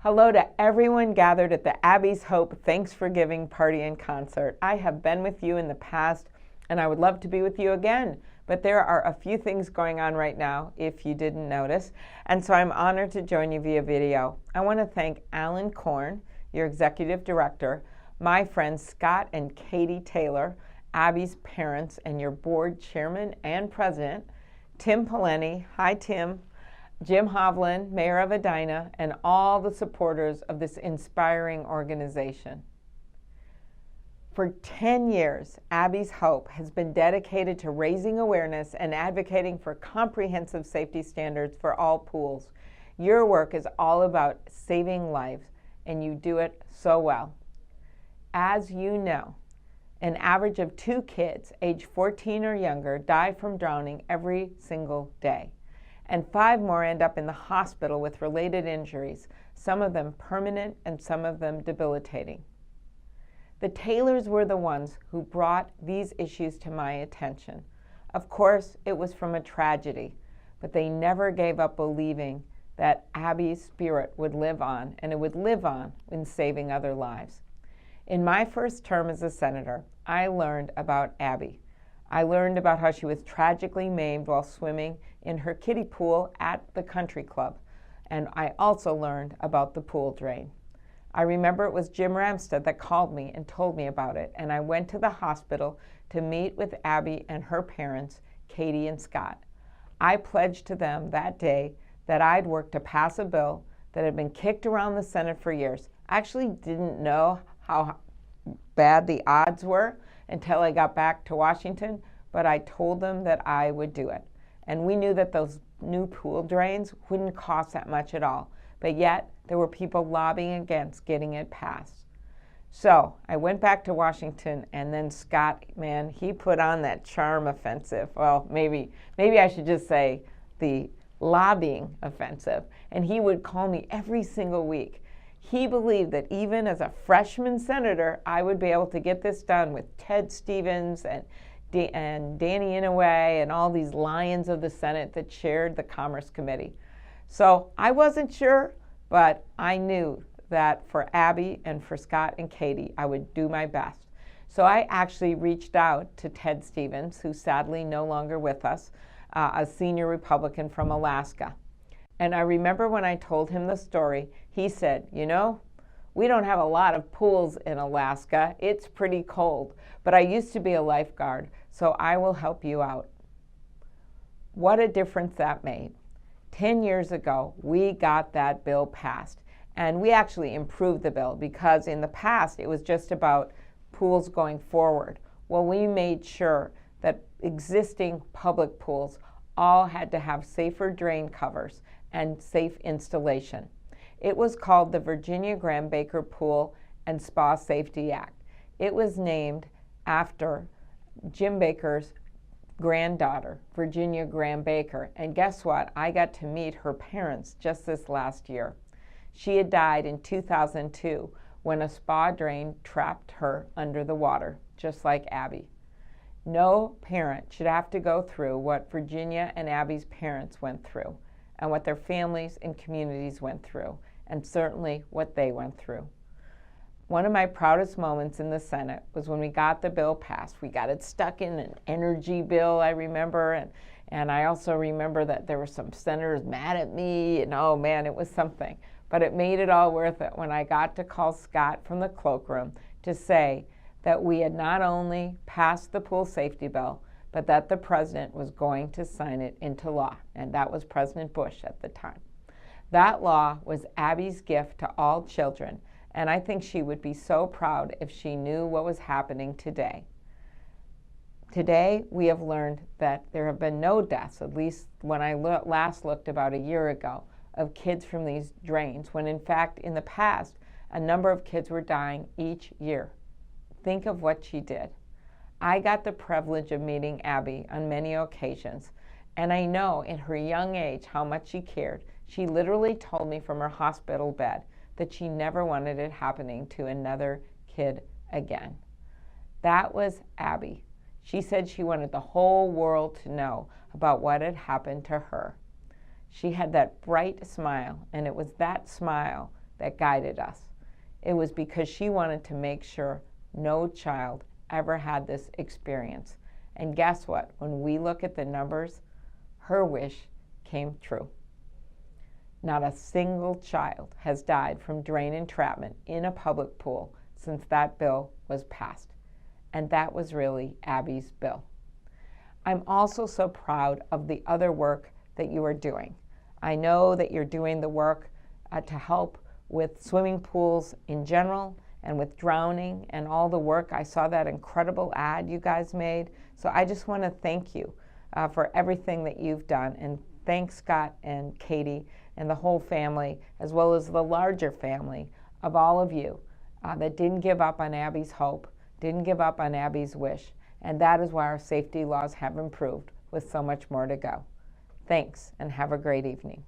Hello to everyone gathered at the Abby's Hope Thanks for Giving party and concert. I have been with you in the past, and I would love to be with you again. But there are a few things going on right now, if you didn't notice, and so I'm honored to join you via video. I want to thank Alan Korn, your executive director, my friends Scott and Katie Taylor, Abby's parents, and your board chairman and president, Tim Peleni. Hi, Tim. Jim Hovland, mayor of Edina, and all the supporters of this inspiring organization. For 10 years, Abby's Hope has been dedicated to raising awareness and advocating for comprehensive safety standards for all pools. Your work is all about saving lives, and you do it so well. As you know, an average of 2 kids age 14 or younger die from drowning every single day. And 5 more end up in the hospital with related injuries, some of them permanent and some of them debilitating. The Taylors were the ones who brought these issues to my attention. Of course, it was from a tragedy, but they never gave up believing that Abby's spirit would live on, and it would live on in saving other lives. In my first term as a senator, I learned about Abby. I learned about how she was tragically maimed while swimming in her kiddie pool at the country club. And I also learned about the pool drain. I remember it was Jim Ramstad that called me and told me about it, and I went to the hospital to meet with Abby and her parents, Katie and Scott. I pledged to them that day that I'd work to pass a bill that had been kicked around the Senate for years. I actually didn't know how bad the odds were until I got back to Washington, but I told them that I would do it. And we knew that those new pool drains wouldn't cost that much at all, but yet there were people lobbying against getting it passed. So I went back to Washington, and then Scott, man, he put on that charm offensive. Well, maybe I should just say the lobbying offensive. And he would call me every single week. He believed that even as a freshman senator, I would be able to get this done with Ted Stevens and Danny Inouye and all these lions of the Senate that chaired the Commerce Committee. So I wasn't sure, but I knew that for Abby and for Scott and Katie, I would do my best. So I actually reached out to Ted Stevens, who's sadly no longer with us, a senior Republican from Alaska. And I remember when I told him the story, he said, you know, we don't have a lot of pools in Alaska. It's pretty cold, but I used to be a lifeguard, so I will help you out. What a difference that made. 10 years ago, we got that bill passed, and we actually improved the bill because in the past, it was just about pools going forward. Well, we made sure that existing public pools all had to have safer drain covers and safe installation. It was called the Virginia Graham Baker Pool and Spa Safety Act. It was named after Jim Baker's granddaughter, Virginia Graham Baker. And guess what? I got to meet her parents just this last year. She had died in 2002 when a spa drain trapped her under the water, just like Abby. No parent should have to go through what Virginia and Abby's parents went through, and what their families and communities went through, and certainly what they went through. One of my proudest moments in the Senate was when we got the bill passed. We got it stuck in an energy bill, I remember, and I also remember that there were some senators mad at me, and oh man, it was something. But it made it all worth it when I got to call Scott from the cloakroom to say that we had not only passed the pool safety bill, but that the president was going to sign it into law, and that was President Bush at the time. That law was Abby's gift to all children, and I think she would be so proud if she knew what was happening today. Today, we have learned that there have been no deaths, at least when I last looked about a year ago, of kids from these drains, when in fact, in the past, a number of kids were dying each year. Think of what she did. I got the privilege of meeting Abby on many occasions, and I know in her young age how much she cared. She literally told me from her hospital bed that she never wanted it happening to another kid again. That was Abby. She said she wanted the whole world to know about what had happened to her. She had that bright smile, and it was that smile that guided us. It was because she wanted to make sure no child ever had this experience. And guess what? When we look at the numbers, her wish came true. Not a single child has died from drain entrapment in a public pool since that bill was passed. And that was really Abby's bill. I'm also so proud of the other work that you are doing. I know that you're doing the work to help with swimming pools in general and with drowning and all the work. I saw that incredible ad you guys made. So I just want to thank you for everything that you've done. And thanks Scott and Katie and the whole family, as well as the larger family of all of you that didn't give up on Abby's hope, didn't give up on Abby's wish. And that is why our safety laws have improved with so much more to go. Thanks, and have a great evening.